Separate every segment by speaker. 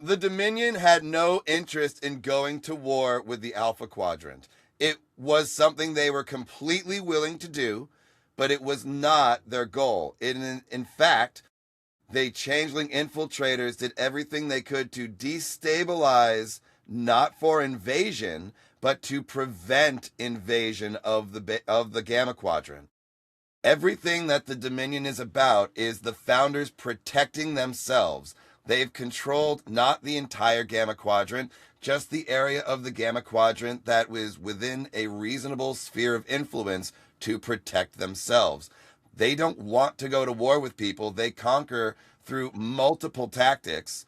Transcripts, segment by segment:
Speaker 1: The Dominion had no interest in going to war with the Alpha Quadrant. It was something they were completely willing to do, but it was not their goal. In fact, they changeling infiltrators did everything they could to destabilize, not for invasion, but to prevent invasion of the Gamma Quadrant. Everything that the Dominion is about is the founders protecting themselves. They've controlled not the entire Gamma Quadrant, just the area of the Gamma Quadrant that was within a reasonable sphere of influence to protect themselves. They don't want to go to war with people. They conquer through multiple tactics.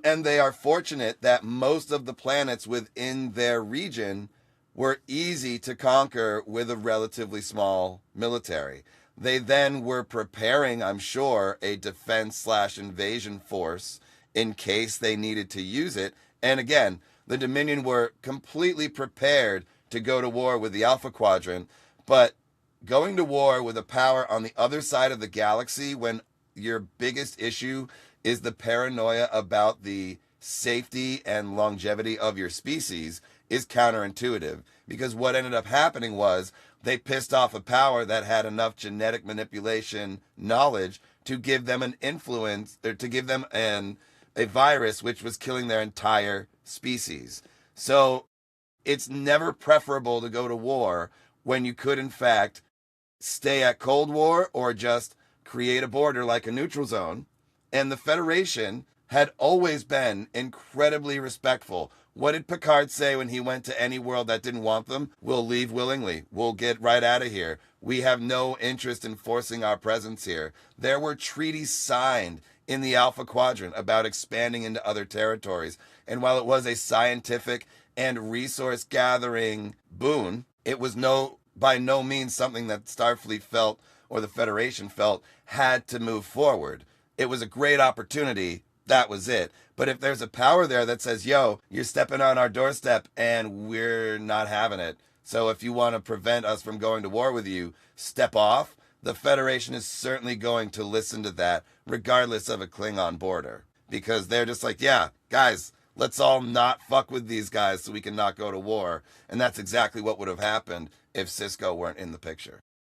Speaker 1: And they are fortunate that most of the planets within their region were easy to conquer with a relatively small military. They then were preparing, I'm sure, a defense slash invasion force in case they needed to use it. And again, the Dominion were completely prepared to go to war with the Alpha Quadrant, but going to war with a power on the other side of the galaxy when your biggest issue is the paranoia about the safety and longevity of your species is counterintuitive, because what ended up happening was they pissed off a power that had enough genetic manipulation knowledge to give them an influence, or to give them a virus which was killing their entire species. So it's never preferable to go to war when you could in fact stay at Cold War or just create a border like a neutral zone. And the Federation had always been incredibly respectful. What did Picard say when he went to any world that didn't want them? We'll leave willingly. We'll get right out of here. We have no interest in forcing our presence here. There were treaties signed in the Alpha Quadrant about expanding into other territories. And while it was a scientific and resource gathering boon, it was by no means something that Starfleet felt or the Federation felt had to move forward. It was a great opportunity. That was it. But if there's a power there that says, yo, you're stepping on our doorstep and we're not having it. So if you want to prevent us from going to war with you, step off. The Federation is certainly going to listen to that, regardless of a Klingon border. Because they're just like, yeah, guys, let's all not fuck with these guys so we can not go to war. And that's exactly what would have happened if Sisko weren't in the picture.